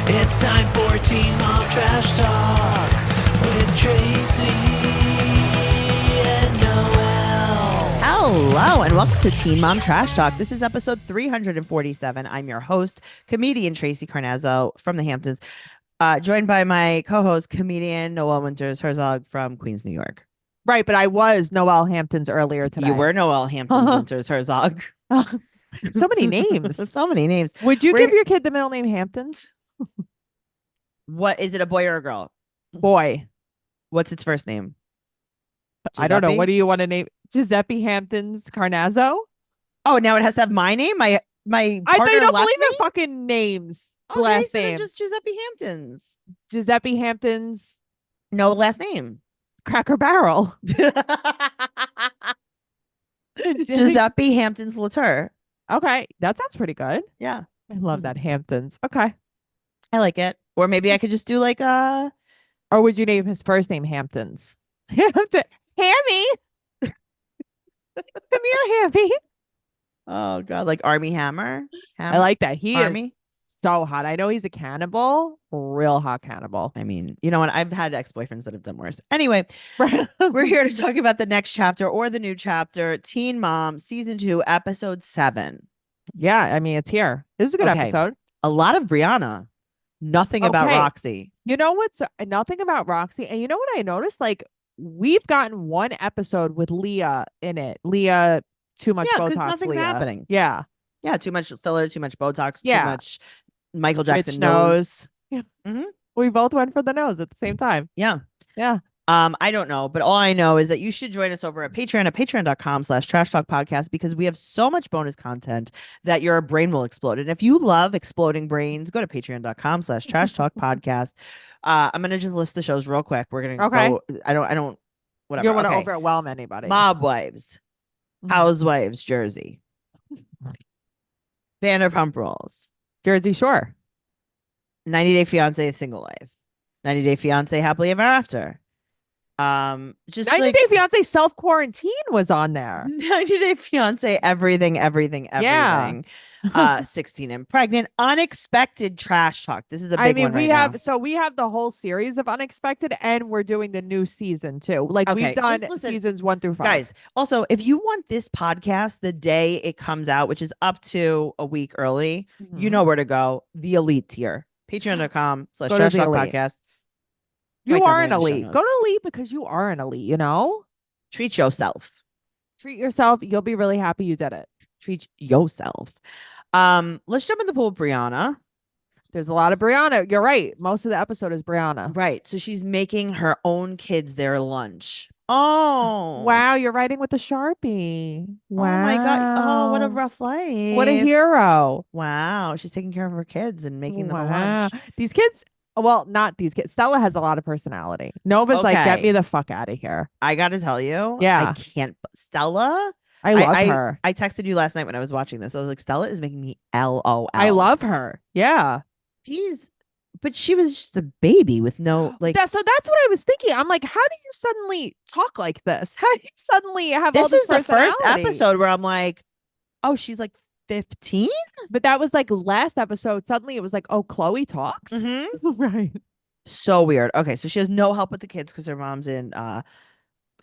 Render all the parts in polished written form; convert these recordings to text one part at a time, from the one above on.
It's time for Teen Mom Trash Talk with Tracey and Noelle. Hello and welcome to Teen Mom Trash Talk. This is episode 347. I'm your host, comedian Tracey Carnazzo from the Hamptons, joined by my co-host, comedian Noelle Winters Herzog from Queens, New York. Right, but I was Noelle Hamptons earlier today. You were Noelle Hamptons Winters Herzog. So many names. So many names. Would you give your kid the middle name Hamptons? What is it, a boy or a girl? Boy. What's its first name? I don't know. Giuseppe? What do you want to name? Giuseppe Hamptons Carnazzo? Oh, now it has to have my name? My I partner thought you don't left believe me? in fucking names. Okay, Last so then name. just Giuseppe Hamptons. Giuseppe Hamptons No last name. Cracker Barrel. Giuseppe Hamptons Latour. Okay, that sounds pretty good. Yeah, I love that Hamptons. Okay. I like it. Or maybe I could just do like a... Or would you name his first name Hamptons? Hampton. Hammy. Come here, Hammy. Oh God, like Army Hammer. I like that. He is Army. so hot. I know he's a cannibal. Real hot cannibal. I mean, you know what? I've had ex-boyfriends that have done worse. Anyway, Right. we're here to talk about the next chapter or the new chapter, Teen Mom, season 2, episode 7. Yeah, I mean, it's here. This is a good Okay. episode. A lot of Brianna. Nothing about Okay. Roxy. You know what's nothing about Roxy? And you know what I noticed? Like, we've gotten one episode with Leah in it. Leah, too much Yeah, Botox. because nothing's Leah. happening. Yeah. Yeah, too much filler, too much Botox, Yeah. too much Michael Jackson Rich nose. nose. Mhm. We both went for the nose at the same time. Yeah. Yeah. I don't know, but all I know is that you should join us over at Patreon at patreon.com/trash talk podcast because we have so much bonus content that your brain will explode. And if you love exploding brains, go to patreon.com/trash talk podcast. I'm going to just list the shows real quick. We're going to Okay. go. I don't, whatever. You don't want to Okay. overwhelm anybody. Mob Wives, Mhm. Housewives, Jersey, Vanderpump Rules, Jersey Shore. 90 Day Fiance, Single Life, 90 Day Fiance, Happily Ever After. Just 90 like Day Fiance self quarantine was on there. 90 Day Fiance, everything. Yeah. 16 and pregnant, unexpected trash talk. This is a big I mean, one we right have now. we have the whole series of Unexpected, and we're doing the new season too. Like Okay, we've done just listen, seasons 1 through 5. Guys, also, if you want this podcast the day it comes out, which is up to a week early, you Mhm. know where to go. The Elite tier. Patreon.com/trash Go to the talk Elite. podcast. You Right down are there an in the show elite. Go notes. to elite because you are an elite, you know? Treat yourself. Treat yourself. You'll be really happy you did it. Treat yourself. Let's jump in the pool with Brianna. There's a lot of Brianna. You're right. Most of the episode is Brianna. Right. So she's making her own kids their lunch. Oh. Wow, you're writing with a Sharpie. Wow. Oh my God. Oh, what a rough life. What a hero. Wow. She's taking care of her kids and making them a Wow. lunch. These kids, well, not these kids. Stella has a lot of personality. Nova's like, get Okay. me the fuck out of here. I got to tell you. Yeah. I can't. Stella. I love her. I texted you last night when I was watching this. I was like, Stella is making me LOL. I love her. Yeah. But she was just a baby with no, like, So that's what I was thinking. I'm like, how do you suddenly talk like this? How do you suddenly have all this this is the first personality? episode where I'm like, oh, she's like 15? But that was like last episode. Suddenly it was like, oh, Chloe talks. Mm-hmm. Right. So weird. Okay. So she has no help with the kids because her mom's in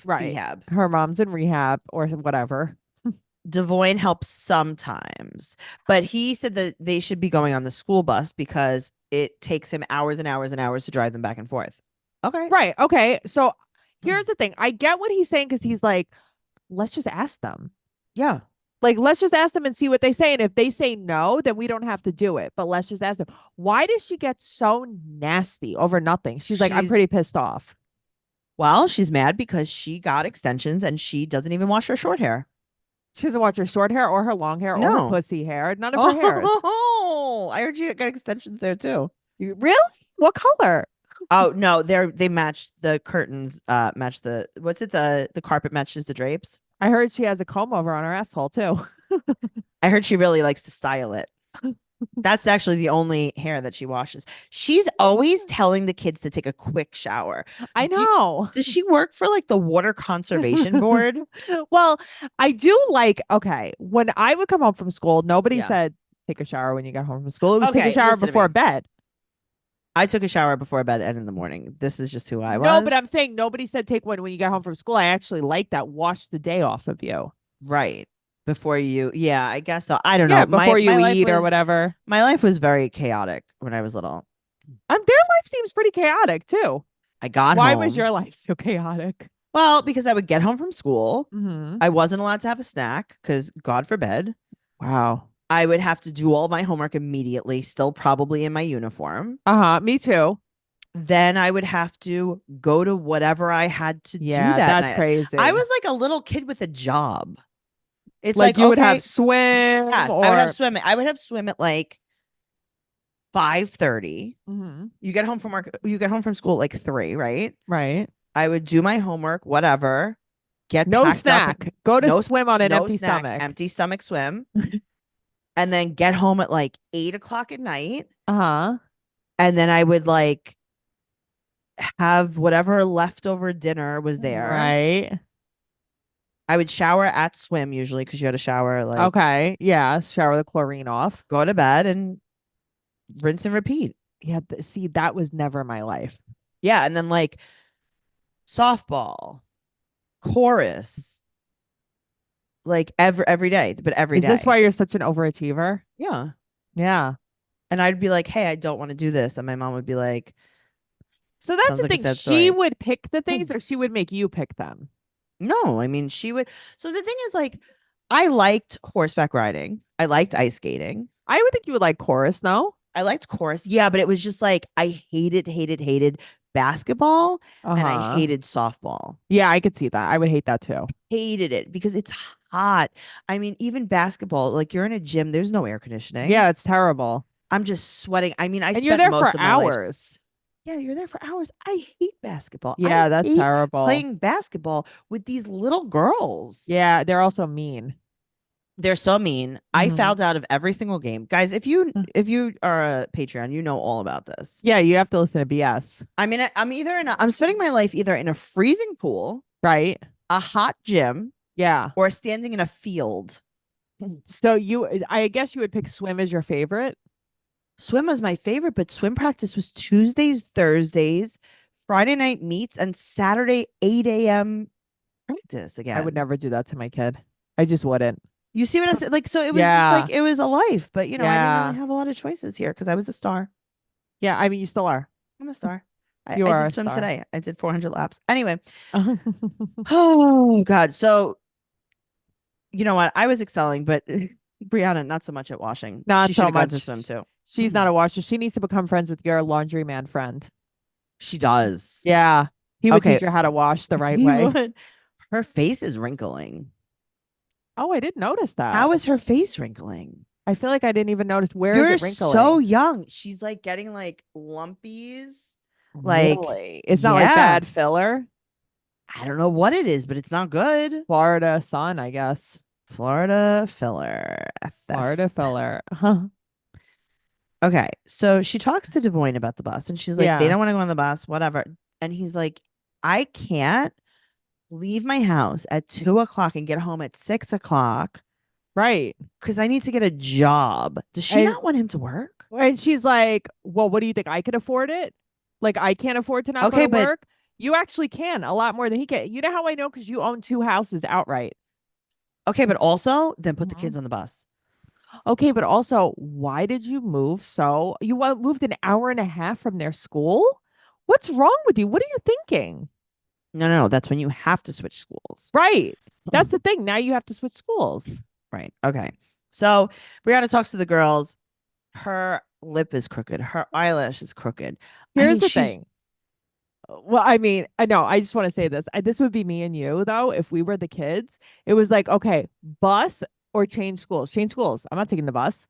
Right. rehab. Her mom's in rehab or whatever. Devoyne helps sometimes, but he said that they should be going on the school bus because it takes him hours and hours and hours to drive them back and forth. Okay. Right. Okay. So here's the thing. I get what he's saying because he's like, let's just ask them. Yeah. Like, let's just ask them and see what they say. And if they say no, then we don't have to do it. But let's just ask them. Why does she get so nasty over nothing? She's like, I'm She's- pretty pissed off. Well, she's mad because she got extensions and she doesn't even wash her short hair. She doesn't watch her short hair or her long hair or No. her pussy hair. None of her hairs. Oh, I heard you got extensions there too. Really? What color? Oh no, they match the curtains. Match the the carpet matches the drapes. I heard she has a comb over on her asshole too. I heard she really likes to style it. That's actually the only hair that she washes. She's always telling the kids to take a quick shower. I know. Does she work for like the Water Conservation Board? Well, I do like, okay, when I would come home from school, nobody Yeah. said take a shower when you got home from school. It was take Okay, a shower listen to before me. bed. I took a shower before bed and in the morning. This is just who I No, was. but I'm saying nobody said take one when you get home from school. I actually like that. Wash the day off of you. Right. Before you, yeah, I guess so. I don't Yeah, know. before you my life eat or was whatever. my life was very chaotic when I was little. Their life seems pretty chaotic too. I got Why home. was your life so chaotic? Well, because I would get home from school. Mm-hmm. I wasn't allowed to have a snack because God forbid. Wow. I would have to do all my homework immediately, still probably in my uniform. Uh-huh. Me too. Then I would have to go to whatever I had to do Yeah, that that's night. crazy. I was like a little kid with a job. It's like like, you would okay, have swim yes, or I would have swim. I would have swim at like 5:30. mm-hmm. You get home from work, you get home from school at like 3, right? Right. I would do my homework, whatever, get No packed snack. up, Go to no swim on an no empty snack, stomach. empty stomach swim, and then get home at like 8 o'clock at night. Uh-huh. And then I would like have whatever leftover dinner was there. Right. I would shower at swim usually because you had a shower, like Okay. Yeah. Shower the chlorine off. go to bed and rinse and repeat. Yeah. See, that was never my life. Yeah. And then like softball, chorus, like every day, but every Is day. this why you're such an overachiever? Yeah. Yeah. And I'd be like, hey, I don't want to do this. And my mom would be like, So that's sounds the like a thing. sad She story. would pick the things or she would make you pick them. no, I mean, she would. So the thing is, like, I liked horseback riding. I liked ice skating. I would think you would like chorus, no? I liked chorus. Yeah, but it was just like I hated basketball and I Uh-huh. hated softball. Yeah, I could see that. I would hate that too. Hated it because it's hot. I mean, even basketball, like you're in a gym, there's no air conditioning. Yeah, it's terrible. I'm just sweating. I mean, I And spent you're there most for of my life. hours. Yeah, you're there for hours. I hate basketball. Yeah, I that's hate terrible. playing basketball with these little girls. Yeah, they're also mean. They're so mean. I Mhm. fouled out of every single game. Guys, if you are a Patreon, you know all about this. Yeah, you have to listen to BS. I mean, I'm spending my life either in a freezing pool, Right? a hot gym, Yeah. or standing in a field. So I guess you would pick swim as your favorite. Swim was my favorite, but swim practice was Tuesdays, Thursdays, Friday night meets, and Saturday 8 a.m. practice again. I would never do that to my kid. I just wouldn't. You see what I'm saying? Like, so it was Yeah. just like it was a life, but you know, I didn't Yeah. really have a lot of choices here because I was a star. Yeah, I mean, you still are. I'm a star. You I are did a swim star. today. I did 400 laps. Anyway. Oh God. So you know what? I was excelling, but Brianna, not so much at washing. Not she so should have gone to much. swim too. She's not a washer. She needs to become friends with your laundryman friend. She does. Yeah. He would Okay. teach her how to wash the right He way. would. Her face is wrinkling. Oh, I didn't notice that. How is her face wrinkling? I feel like I didn't even notice. Where You're is it wrinkling? so young. She's like getting like lumpies. Like, really? It's not like yeah. bad filler. I don't know what it is, but it's not good. Florida sun, I guess. Florida filler. Florida filler. Huh. Okay. So she talks to Devoyne about the bus and she's like, they Yeah. don't want to go on the bus, whatever. And he's like, I can't leave my house at 2 o'clock and get home at 6 o'clock Right. because I need to get a job. Does she And- not want him to work? And she's like, well, what do you think? I could afford it? Like, I can't afford to not Okay, go to but- work? You actually can a lot more than he can. You know how I know? Because you own 2 houses outright. Okay, but also then put the Mhm. kids on the bus. Okay, but also, why did you move? You moved an hour and a half from their school? What's wrong with you? What are you thinking? No. That's when you have to switch schools. Right. That's the thing. Now you have to switch schools. Right. Okay. So Brianna talks to the girls. Her lip is crooked. Her eyelash is crooked. I Here's mean, the she's- thing. Well, I mean, I know. I just want to say this. This would be me and you, though, if we were the kids. It was like, okay, bus or change schools. Change schools. I'm not taking the bus.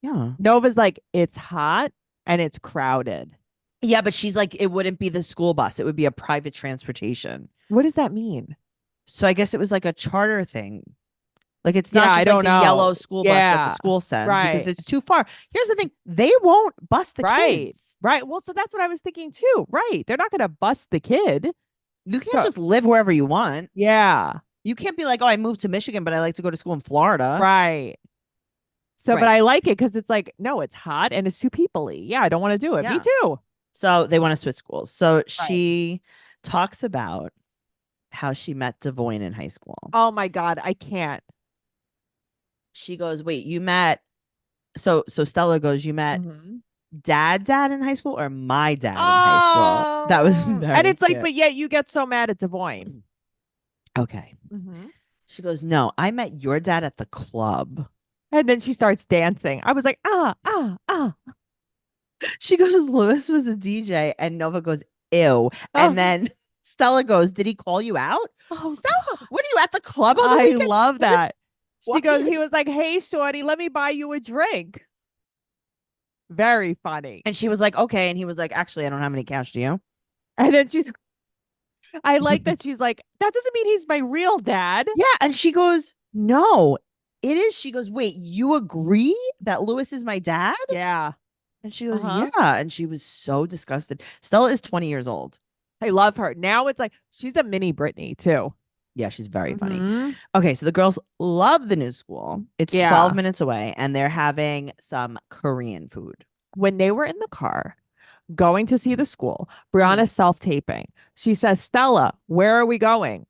Yeah. Nova's like, it's hot and it's crowded. Yeah, but she's like, it wouldn't be the school bus. It would be a private transportation. What does that mean? So I guess it was like a charter thing. Like it's Yeah, not I just don't like the know. yellow school bus that Yeah, the school sends right. because it's too far. Here's the thing. They won't bus the Right. kids. Right. Well, so that's what I was thinking too. Right. They're not going to bust the kid. You can't So- just live wherever you want. Yeah. You can't be like, oh, I moved to Michigan, but I like to go to school in Florida. Right. So, but Right. I like it because it's like, no, it's hot and it's too people-y. Yeah, I don't want to do it. Me Yeah. too. So they want to switch schools. So she talks about how she met Devoyne in high school. Oh my God, I can't. She goes, wait, you met. So Stella goes, you met Mhm. dad in high school or my dad in high school? That was Oh. very And it's like, cute. but yet you get so mad at Devoyne. Okay. Mm-hmm. She goes, no, I met your dad at the club. And then she starts dancing. I was like, ah, ah, ah. She goes, Lewis was a DJ, and Nova goes, ew. And Oh. then Stella goes, did he call you out? Oh, Stella, what are you at the club on the I weekend? love that. She What? goes, he was like, hey, shorty, let me buy you a drink. Very funny. And she was like, okay. And he was like, actually, I don't have any cash. Do you? And then I like that she's like, that doesn't mean he's my real dad. Yeah. And she goes, no, it is. She goes, wait, you agree that Lewis is my dad? Yeah. And she goes, Uh-huh. yeah. And she was so disgusted. Stella is 20 years old. I love her. Now it's like, she's a mini Britney too. Yeah, she's very funny. Mhm. Okay, so the girls love the new school. It's Yeah. 12 minutes away, and they're having some Korean food. When they were in the car going to see the school, Brianna's self-taping. She says, Stella, where are we going?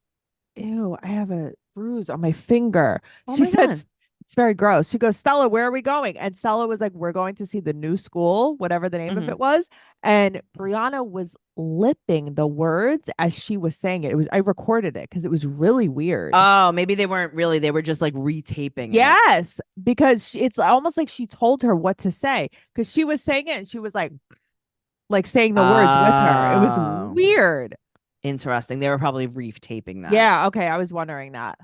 Ew, I have a bruise on my finger. Oh She my said, God. it's very gross. She goes, Stella, where are we going? And Stella was like, we're going to see the new school, whatever the name of it was. And Brianna was lipping the words as she was saying it. I recorded it because it was really weird. Oh, maybe they weren't really. They were just like retaping it. Yes, because it's almost like she told her what to say because she was saying it and she was like saying the words with her. It Oh. was weird. Interesting. They were probably retaping that. Yeah. Okay. I was wondering that.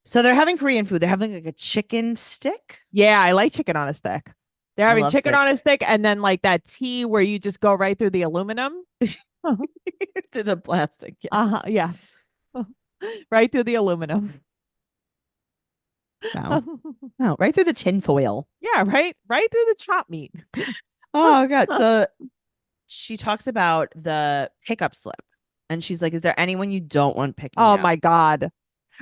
So they're having Korean food. They're having like a chicken stick. Yeah. I like chicken on a stick. They're I having love chicken on a sticks. stick and then like that tea where you just go right through the aluminum. To the plastic. Yes. Uh-huh. Yes. Right through the aluminum. Wow. No, right through the tin foil. Yeah. Right through the chop meat. Oh God. So she talks about the pickup slip. And she's like, is there anyone you don't want picking Oh up? my God.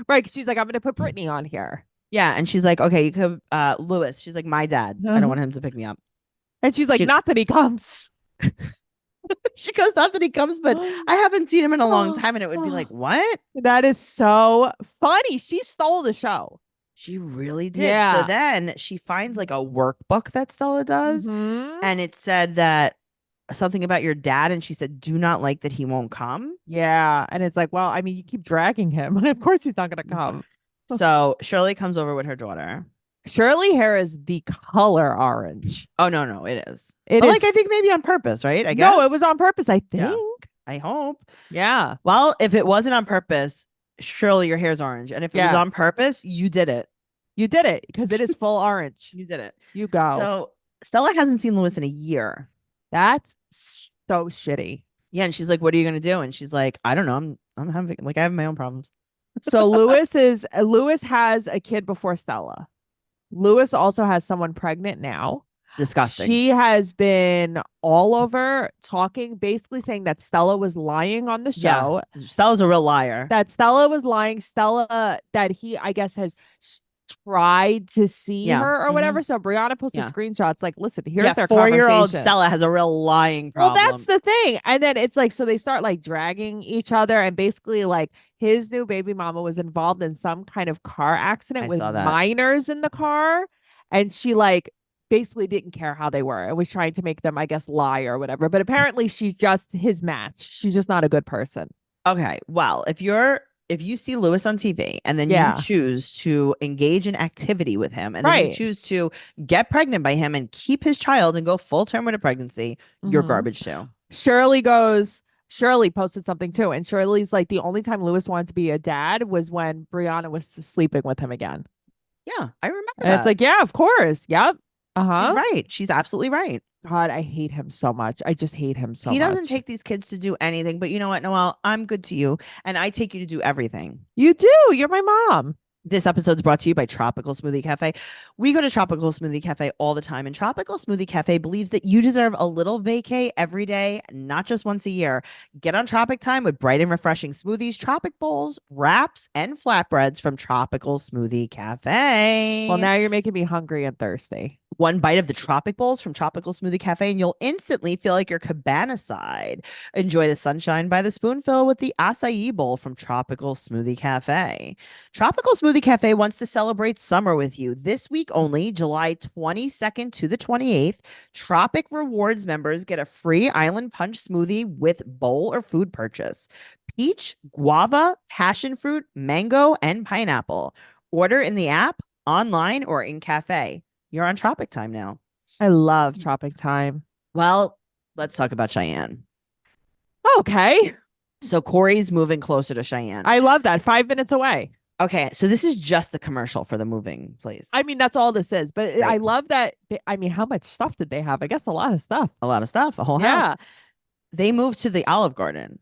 Right. She's like, I'm going to put Brittany on here. Yeah. And she's like, okay, you could, Lewis. She's like, my dad. I don't want him to pick me up. And she's like, not that he comes. She goes, not that he comes, but I haven't seen him in a long time. And it would be like, what? That is so funny. She stole the show. She really did. Yeah. So then she finds like a workbook that Stella does. Mhm. And it said that something about your dad. And she said, do not like that he won't come. Yeah. And it's like, well, I mean, you keep dragging him. And of course he's not going to come. So Shirley comes over with her daughter. Shirley hair is the color orange. Oh, no, it is. It But is. like, I think maybe on purpose, right? I guess. No, it was on purpose, I Yeah. think. I hope. Yeah. Well, if it wasn't on purpose, Shirley, your hair's orange. And if it was Yeah. on purpose, you did it. You did it because it is full orange. You did it. You go. So Stella hasn't seen Lewis in a year. That's so shitty. Yeah. And she's like, what are you going to do? And she's like, I don't know. I'm having, like, I have my own problems. So Lewis has a kid before Stella. Lewis also has someone pregnant now. Disgusting. She has been all over talking, basically saying that Stella was lying on the show. Yeah. Stella's a real liar. That Stella was lying. Stella, that he, I guess, has tried to see Yeah. her or Mhm. whatever. So Brianna posted Yeah. screenshots like, listen, here's their 4-year-old conversation. Stella has a real lying problem. Well, that's the thing. And then it's like, so they start like dragging each other and basically like his new baby mama was involved in some kind of car accident I with saw that. minors in the car. And she like basically didn't care how they were and was trying to make them, I guess, lie or whatever. But apparently she's just his match. She's just not a good person. Okay. Well, if you see Lewis on TV and then Yeah. you choose to engage in activity with him and then you Right. choose to get pregnant by him and keep his child and go full term with a pregnancy, you're Mhm. garbage too. Shirley posted something too. And Shirley's like, the only time Lewis wanted to be a dad was when Brianna was sleeping with him again. Yeah, I remember And that. it's like, yeah, of course. Yep. Uh-huh. She's right. She's absolutely right. God, I hate him so much. I just hate him so much. He doesn't take these kids to do anything, but you know what, Noelle? I'm good to you, and I take you to do everything. You do. You're my mom. This episode's brought to you by Tropical Smoothie Cafe. We go to Tropical Smoothie Cafe all the time, and Tropical Smoothie Cafe believes that you deserve a little vacay every day, not just once a year. Get on Tropic Time with bright and refreshing smoothies, tropic bowls, wraps, and flatbreads from Tropical Smoothie Cafe. Well, now you're making me hungry and thirsty. One bite of the tropic bowls from Tropical Smoothie Cafe, and you'll instantly feel like you're cabana side. Enjoy the sunshine by the spoonful with the acai bowl from Tropical Smoothie Cafe. Tropical Smoothie Cafe wants to celebrate summer with you. This week only, July 22nd to the 28th, Tropic Rewards members get a free Island Punch smoothie with bowl or food purchase. Peach, guava, passion fruit, mango, and pineapple. Order in the app, online, or in cafe. You're on Tropic Time now. I love Tropic Time. Well, let's talk about Cheyenne. Okay. So Corey's moving closer to Cheyenne. I love that. 5 minutes away. Okay, so this is just a commercial for the moving place. I mean, that's all this is. But I Right. love that. I mean, how much stuff did they have? I guess a lot of stuff. A lot of stuff, a whole Yeah. house. They moved to the Olive Garden.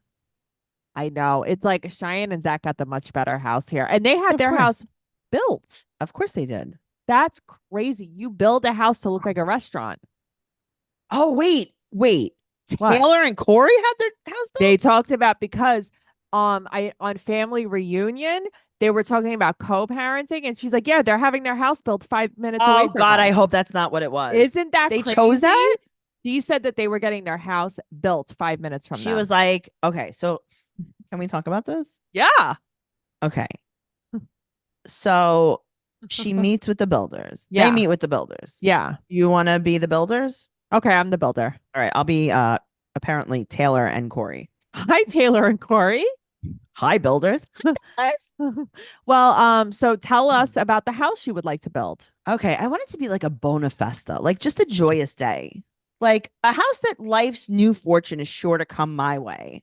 I know. It's like Cheyenne and Zach got the much better house here. And they had Of their course. house built. Of course they did. That's crazy. You build a house to look like a restaurant. Oh, wait. What? Taylor and Corey had their house built? They talked about because on Family Reunion, they were talking about co-parenting, and she's like, yeah, they're having their house built 5 minutes away Oh, from God, I us. hope that's not what it was. Isn't that They crazy? chose that? She said that they were getting their house built 5 minutes from She them. was like, okay, so can we talk about this? Yeah. Okay. So she meets with the builders. Yeah. They meet with the builders. Yeah. You want to be the builders? Okay, I'm the builder. All right, I'll be apparently Taylor and Corey. Hi, Taylor and Corey. Hi, builders. Guys. Well, so tell us about the house you would like to build. Okay, I want it to be like a Buona Festa, like just a joyous day. Like a house that life's new fortune is sure to come my way.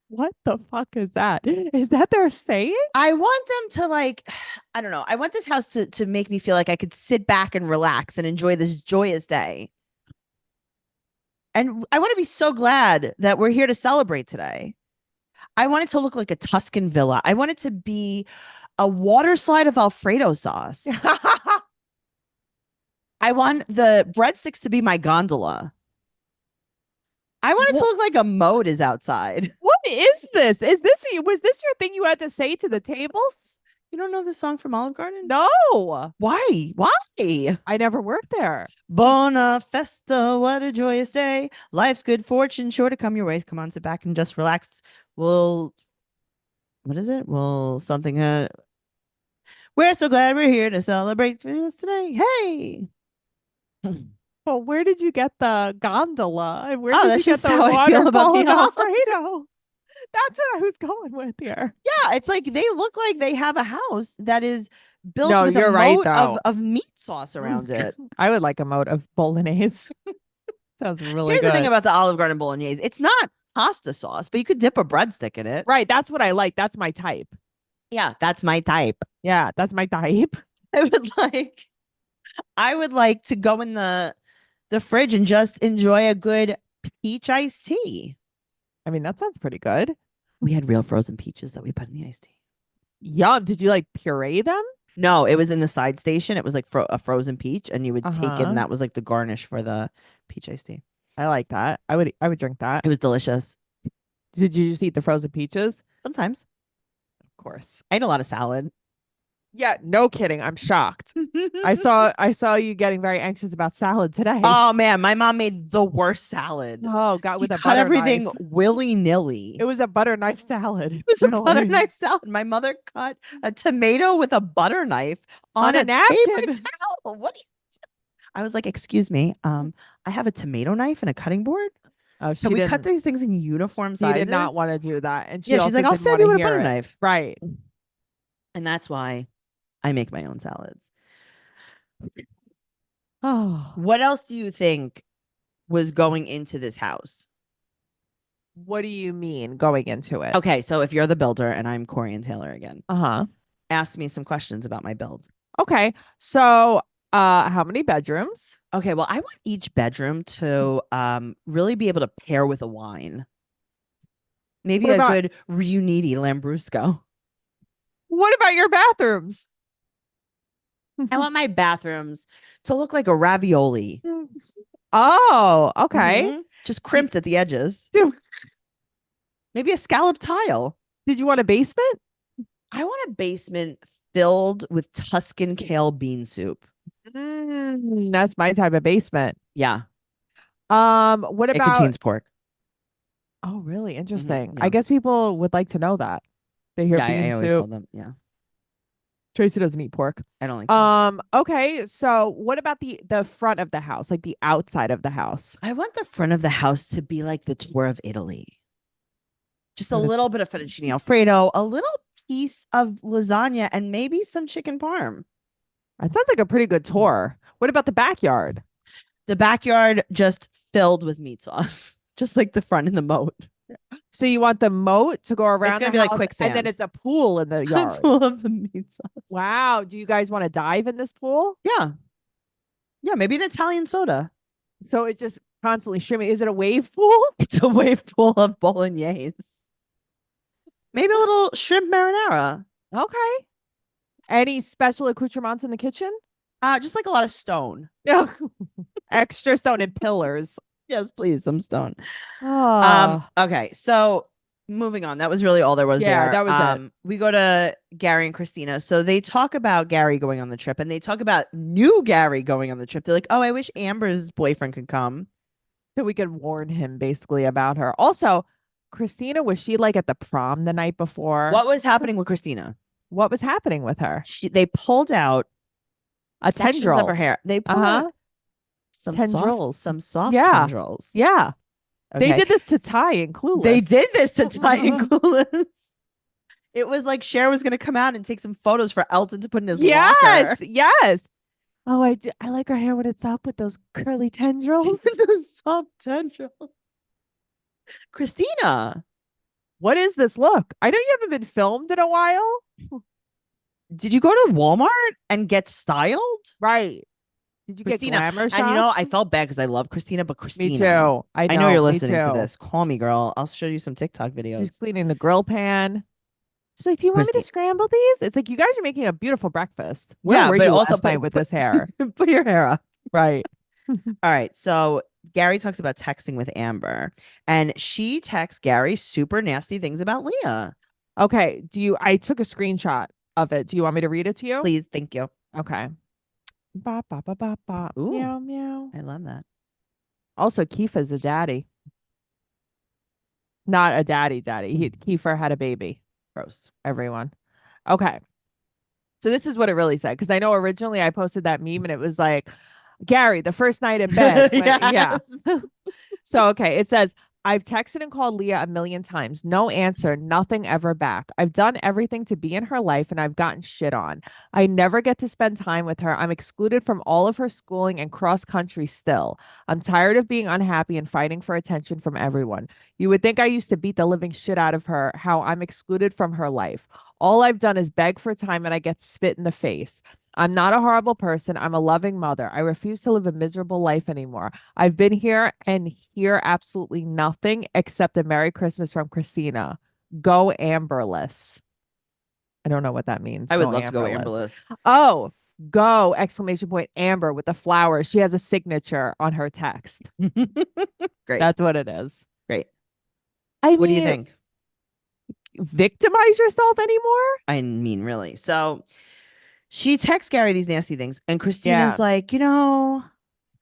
What the fuck is that? Is that their saying? I want them to like, I don't know. I want this house to make me feel like I could sit back and relax and enjoy this joyous day. And I want to be so glad that we're here to celebrate today. I want it to look like a Tuscan villa. I want it to be a water slide of Alfredo sauce. I want the breadsticks to be my gondola. I want it to look like a moat is outside. What is this? Was this your thing you had to say to the tables? You don't know this song from Olive Garden? No, Why? Why? I never worked there. Buona Festa, what a joyous day. Life's good fortune sure to come your way. Come on, sit back and just relax. What is it? Something. We're so glad we're here to celebrate with us today. Hey. Well, where did you get the gondola? And where Oh, did that's you just get the how I feel about waterfall the of house. Alfredo? That's what I was going with here. Yeah, it's like they look like they have a house that is built No, with a you're right, moat though. of meat sauce around it. I would like a moat of bolognese. Sounds really Here's good. the thing about the Olive Garden bolognese. It's not pasta sauce, but you could dip a breadstick in it. Right, that's what I like. That's my type. Yeah, that's my type. Yeah, that's my type. I would like to go in the fridge and just enjoy a good peach iced tea. I mean, that sounds pretty good. We had real frozen peaches that we put in the iced tea. Yum. Did you like puree them? No, it was in the side station. It was like a frozen peach, and you would take it, Uh-huh. and that was like the garnish for the peach iced tea. I like that. I would drink that. It was delicious. Did you just eat the frozen peaches? Sometimes Of course. I ate a lot of salad. Yeah, no kidding. I'm shocked. I saw you getting very anxious about salad today. Oh man, my mom made the worst salad. Oh, got She with a cut butter everything knife. willy-nilly. It was a butter knife salad. It was a Really. butter knife salad. My mother cut a tomato with a butter knife on On a a paper napkin. towel. What do you do? I was like, excuse me, I have a tomato knife and a cutting board. Oh, she Can we didn't. cut these things in uniform She sizes? did not want to do that, and she Yeah, she's also like, I'll didn't stab you wanna with a hear butter it. knife. Right. And that's why I make my own salads. Oh, What else do you think was going into this house? what do you mean going into it? Okay, so if you're the builder and I'm Corey and Taylor again, Uh-huh. ask me some questions about my build. Okay. So, how many bedrooms? Okay, well, I want each bedroom to really be able to pair with a wine. Maybe What a about- good Riuniti Lambrusco. What about your bathrooms? I want my bathrooms to look like a ravioli. Oh, okay. Mhm. Just crimped at the edges. Dude. Maybe a scallop tile. Did you want a basement? I want a basement filled with Tuscan kale bean soup. That's my type of basement. Yeah, What it about contains pork. oh, really interesting. I Yeah, guess people would like to know that. They hear yeah. bean I always soup. told them. Yeah, Tracy doesn't eat pork. I don't like pork. Okay, so what about the front of the house, like the outside of the house? I want the front of the house to be like the tour of Italy. Just a Front of- little bit of fettuccine alfredo, a little piece of lasagna, and maybe some chicken parm. That sounds like a pretty good tour. What about the backyard? The backyard just filled with meat sauce, just like the front and the moat. So you want the moat to go around gonna the be like house, and then quicksand. it's a pool in the yard. Full of the meat sauce. Wow. Do you guys want to dive in this pool? Yeah. Yeah, maybe an Italian soda. So it's just constantly streaming. Is it a wave pool? It's a wave pool of bolognese. Maybe a little shrimp marinara. Okay. Any special accoutrements in the kitchen? Just like a lot of stone. No. Extra stone and pillars. Yes, please, some stone. Oh. Okay, so moving on. That was really all there was Yeah, there. that was it. We go to Gary and Christina. So they talk about Gary going on the trip, and they talk about new Gary going on the trip. They're like, "Oh, I wish Amber's boyfriend could come." So we could warn him basically about her. Also, Christina, was she like at the prom the night before? What was happening with Christina? What was happening with her? They pulled out A sections tendril of her hair. They pulled Uh-huh. out some Tendrils. soft Yeah. tendrils. Yeah. They Okay. did this to Ty and Clueless. They did this to Ty and Clueless. It was like Cher was going to come out and take some photos for Elton to put in his Yes. locker. Yes. Oh, I do. I like her hair when it's up with those curly tendrils. The soft tendrils. Christina, What is this look? I know you haven't been filmed in a while. did you go to Walmart and get styled? Right. Did you Christina, get glamour shots? and you know, I felt bad because I love Christina, but Christina. Me too. I know you're me listening to too. this. Call me, girl. I'll show you some TikTok videos. She's cleaning the grill pan. She's like, "Do you want me to Christine. scramble these?" It's like you guys are making a beautiful breakfast. Where Yeah, were but you also last night with this hair? Put your hair up. Right. All right. So Gary talks about texting with Amber, and she texts Gary super nasty things about Leah. Okay. I took a screenshot of it. Do you want me to read it to you? Please, thank you. Okay. Ba ba ba ba ba. Ooh. Meow meow. I love that. Also, Kiefer's a daddy. Not a daddy. Kiefer had a baby. Gross. Everyone. Okay. So this is what it really said. Because I know originally I posted that meme and it was like, Gary, the first night in bed. Yeah. So, okay. It says, I've texted and called Leah a million times. No answer, nothing ever back. I've done everything to be in her life and I've gotten shit on. I never get to spend time with her. I'm excluded from all of her schooling and cross country still. I'm tired of being unhappy and fighting for attention from everyone. You would think I used to beat the living shit out of her, how I'm excluded from her life. All I've done is beg for time and I get spit in the face. I'm not a horrible person. I'm a loving mother. I refuse to live a miserable life anymore. I've been here and hear absolutely nothing except a Merry Christmas from Christina. Go Amberless. I don't know what that means. I would love to go Amberless. Oh, go exclamation point Amber with the flowers. She has a signature on her text. Great. That's what it is. Great. I What do mean, you think? victimize yourself anymore? I mean, really. So she texts Gary these nasty things, and Christina's Yeah. like,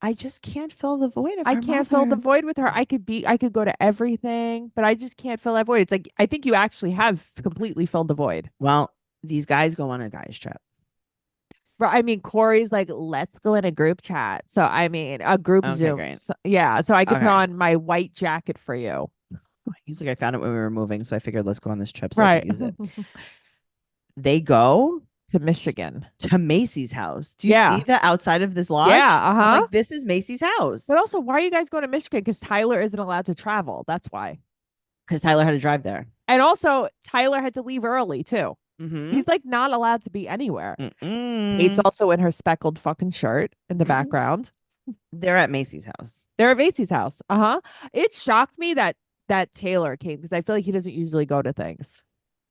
I just can't fill the void of I her can't fill the mother. void with her. I could go to everything, but I just can't fill that void. It's like I think you actually have completely filled the void. Well, these guys go on a guys trip. But I mean, Corey's like, let's go in a group chat. So I mean, a group Okay, Zoom. great. So, yeah, so I could put Okay. on my white jacket for you. He's like, I found it when we were moving, so I figured let's go on this trip so I Right. can use it. They go To Michigan. to Macy's house. Do you Yeah. see the outside of this lodge? Yeah, I'm uh-huh. like, this is Macy's house. But also, why are you guys going to Michigan? Because Tyler isn't allowed to travel. That's why. Because Tyler had to drive there. And also, Tyler had to leave early too. Mm-hmm. He's like not allowed to be anywhere. Mm-mm. Kate's also in her speckled fucking shirt in the background. They're at Macy's house. They're at Macy's house. Uh-huh. It shocked me that Taylor came because I feel like he doesn't usually go to things.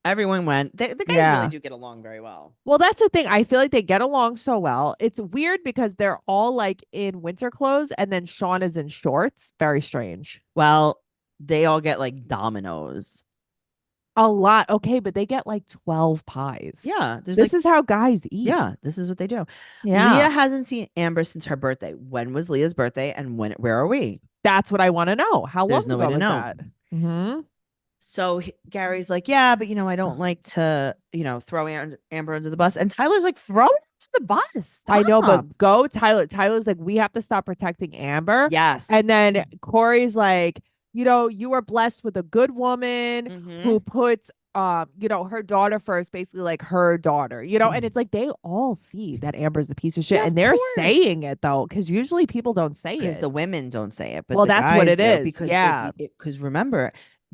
Everyone went. The guys Yeah. really do get along very well. Well, that's the thing. I feel like they get along so well. It's weird because they're all like in winter clothes and then Sean is in shorts. Very strange. Well, they all get like Domino's. A lot. Okay, but they get like 12 pies. Yeah, there's This like is how guys eat. yeah, this is what they do. Yeah. Leah hasn't seen Amber since her birthday. When was Leah's birthday and where are we? That's what I want to know. How There's long no way ago to was know. that? Mm-hmm. So Gary's like, yeah, but I don't like to, throw Amber under the bus. And Tyler's like, throw her to the bus. I know, Stop. but go Tyler. Tyler's like, we have to stop protecting Amber. Yes. And then Corey's like, you were blessed with a good woman who Mhm. puts her daughter first, basically like her daughter, and it's like they all see that Amber's a piece of shit. Yeah, And of they're course. saying it though, because usually people don't say Because it. the women don't say it, but Well, the that's what guys it do. is. Because Yeah. because remember,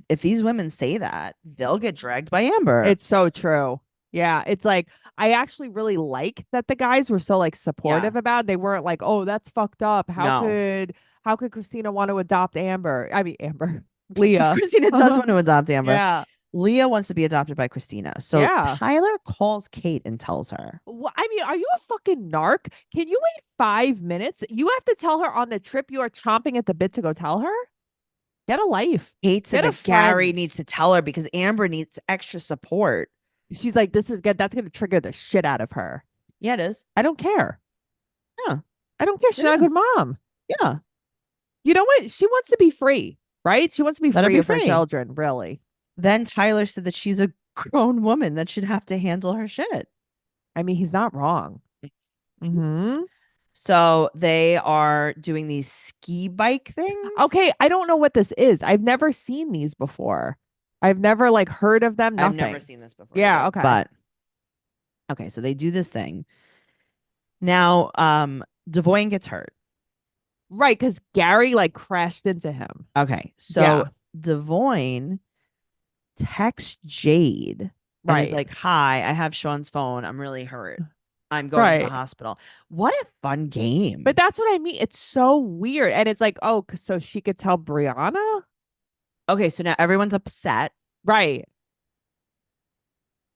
if these women say that, they'll get dragged by Amber. It's so true. Yeah. It's like I actually really like that the guys were so like supportive about it. They weren't like, oh, that's fucked up. How could Christina want to adopt Amber? I mean Amber. Leah. Christina does want to adopt Amber. Yeah. Leah wants to be adopted by Christina. So Yeah. Tyler calls Kate and tells her. Well, I mean, are you a fucking narc? Can you wait 5 minutes? You have to tell her on the trip you are chomping at the bit to go tell her? Get a life. Kate said Get a that Gary friend. needs to tell her because Amber needs extra support. She's like, this is good. That's going to trigger the shit out of her. Yeah, it is. I don't care. Yeah. I don't care. She's It not a good is. mom. Yeah. You know what? She wants to be free, right? She wants to be Let her free be of her free. children, really. Then Tyler said that she's a grown woman that should have to handle her shit. I mean, he's not wrong. Mm-hmm. So they are doing these ski bike things. Okay, I don't know what this is. I've never seen these before. I've never like heard of them. Nothing. I've never seen this before. Yeah, either, okay. But okay, so they do this thing. Now, Devoyne gets hurt. Right, because Gary like crashed into him. Okay, so Yeah. Devoyne texts Jade and Right. it's like, hi, I have Sean's phone. I'm really hurt. I'm going to the Right. hospital. What a fun game. But that's what I mean. It's so weird. And it's like, oh, so she could tell Brianna? Okay, so now everyone's upset. Right.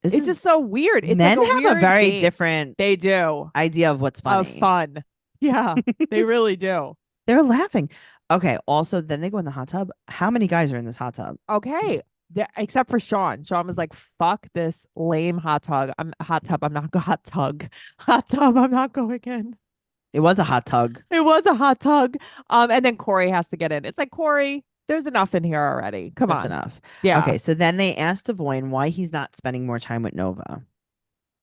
This It's is just so weird. It's men like have a weird very game. different They do. idea of what's funny. Of fun. Yeah, they really do. They're laughing. Okay, also then they go in the hot tub. How many guys are in this hot tub? Okay. Except for Sean. Sean was like, fuck this lame hot tub. I'm not hot tub. I'm not going in. It was a hot tub. It was a hot tub. And then Corey has to get in. It's like, Corey, there's enough in here already. Come That's on. enough. Yeah. Okay, so then they asked Devoyne why he's not spending more time with Nova.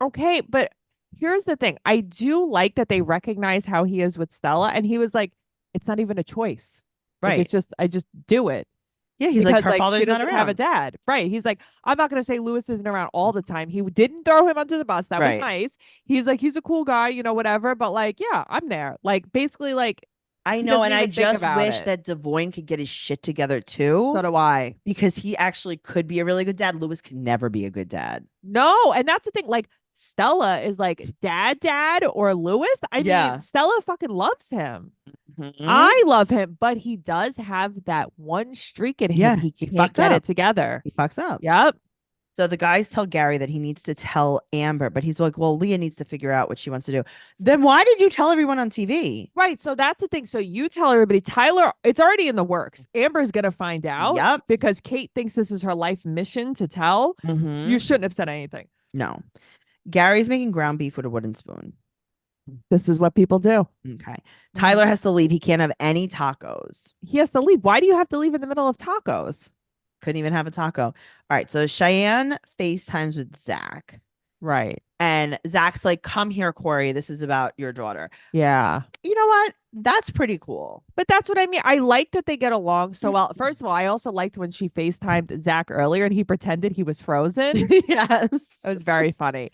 Okay, but here's the thing. I do like that they recognize how he is with Stella, and he was like, it's not even a choice. Like, Right. it's just I just do it. Yeah, he's Because, like, her father's she not doesn't have a around. dad. Right. He's like, I'm not gonna say Lewis isn't around all the time. He didn't throw him under the bus. That was Right. nice. He's like, he's a cool guy, whatever. But like, yeah, I'm there. Like, basically, like, I he know, doesn't and I even think just about wish it. that Devoyne could get his shit together too. So do I. Because he actually could be a really good dad. Lewis could never be a good dad. No, and that's the thing. Like, Stella is like dad, or Lewis. I Yeah. mean, Stella fucking loves him. Mhm. I love him, but he does have that one streak in him. Yeah, He he can't fucked get up. it together. He fucks up. Yep. So the guys tell Gary that he needs to tell Amber, but he's like, well, Leah needs to figure out what she wants to do. Then why did you tell everyone on TV? Right. So that's the thing. So you tell everybody, Tyler, it's already in the works. Amber's going to find out Yep. because Kate thinks this is her life mission to tell. Mhm. You shouldn't have said anything. No. Gary's making ground beef with a wooden spoon. This is what people do. Okay. Tyler has to leave. He can't have any tacos. He has to leave. Why do you have to leave in the middle of tacos? Couldn't even have a taco. All right. So Cheyenne FaceTimes with Zach. Right. And Zach's like, come here, Corey. This is about your daughter. Yeah. You know what? That's pretty cool. But that's what I mean. I like that they get along so well. First of all, I also liked when she FaceTimed Zach earlier and he pretended he was frozen. Yes. It was very funny.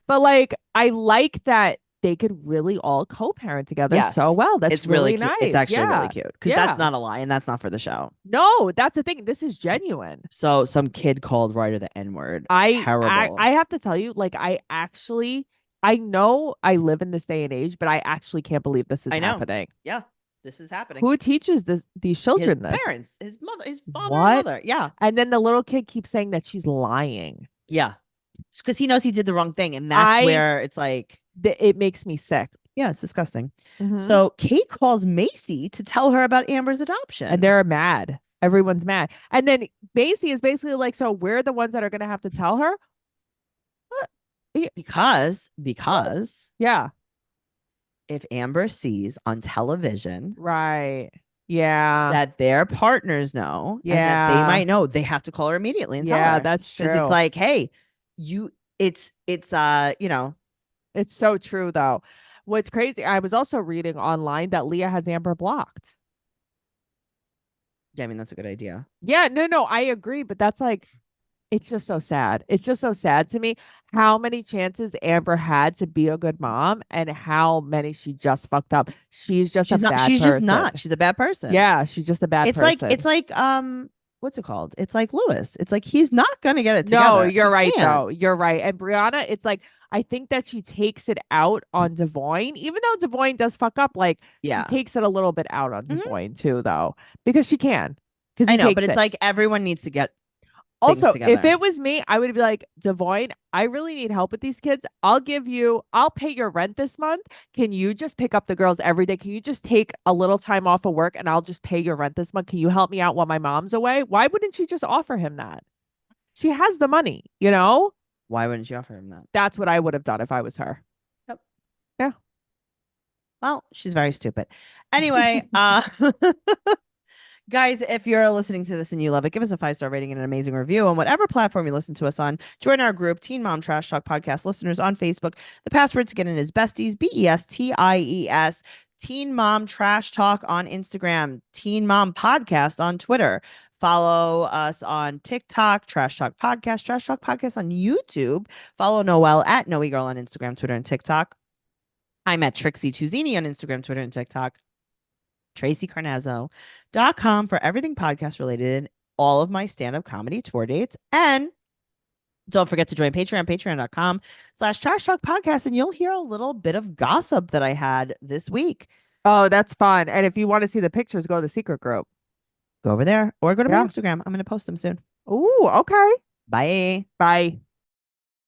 But like, I like that they could really all co-parent together Yes. so well. That's It's really cute. nice. It's actually Yeah. really cute. Because Yeah. that's not a lie and that's not for the show. No, that's the thing. This is genuine. So some kid called Ryder the N-word. I Terrible. have to tell you, like, I know I live in this day and age, but I actually can't believe this is I know. happening. Yeah. This is happening. Who teaches these children his this? parents, his mother, his father What? and mother. Yeah. And then the little kid keeps saying that she's lying. Yeah. Because he knows he did the wrong thing. And that's where it's like, It makes me sick. yeah, it's disgusting. Mhm. So Kate calls Macy to tell her about Amber's adoption. And they're mad. Everyone's mad. And then Macy is basically like, so we're the ones that are gonna have to tell her. What? Because Yeah. if Amber sees on television Right. Yeah. that their partners know and that they Yeah. might know, they have to call her immediately and tell Yeah, her. that's Because it's true. like, hey, it's you know, It's so true though. What's crazy, I was also reading online that Leah has Amber blocked. yeah, I mean, that's a good idea. Yeah, no, I agree, but that's like, it's just so sad. It's just so sad to me how many chances Amber had to be a good mom and how many she just fucked up. She's just a bad She's just person. not. She's a bad person. Yeah, she's just a bad person. It's like what's it called? It's like Lewis. It's like he's not gonna get it No, together. you're He right can't. though. You're right. And Brianna, it's like I think that she takes it out on Devoyne, even though Devoyne does fuck up. Like Yeah. she takes it a little bit out on Mhm. Devoyne too, though, because she can. Because I know, but it's like everyone needs to get things also, together. if it was me, I would be like, Devoyne, I really need help with these kids. I'll pay your rent this month. Can you just pick up the girls every day? Can you just take a little time off of work and I'll just pay your rent this month? Can you help me out while my mom's away? Why wouldn't she just offer him that? She has the money, you know? Why wouldn't you offer him that? That's what I would have done if I was her. Yep. Yeah. Well, she's very stupid. Anyway, guys, if you're listening to this and you love it, give us a 5-star rating and an amazing review on whatever platform you listen to us on. Join our group, Teen Mom Trash Talk Podcast listeners on Facebook. The password to get in is besties, BESTIES. Teen Mom Trash Talk on Instagram, Teen Mom Podcast on Twitter. Follow us on TikTok, Trash Talk Podcast on YouTube. Follow Noelle at Noe Girl on Instagram, Twitter, and TikTok. I'm at Trixie Tuzini on Instagram, Twitter, and TikTok. TraceyCarnazzo.com for everything podcast related and all of my stand-up comedy tour dates. And don't forget to join Patreon, patreon.com/Trash Talk Podcast, and you'll hear a little bit of gossip that I had this week. Oh, that's fun. And if you want to see the pictures, go to the secret group. Go over there or go to my Yeah. Instagram. I'm going to post them soon. Ooh, okay. Bye. Bye.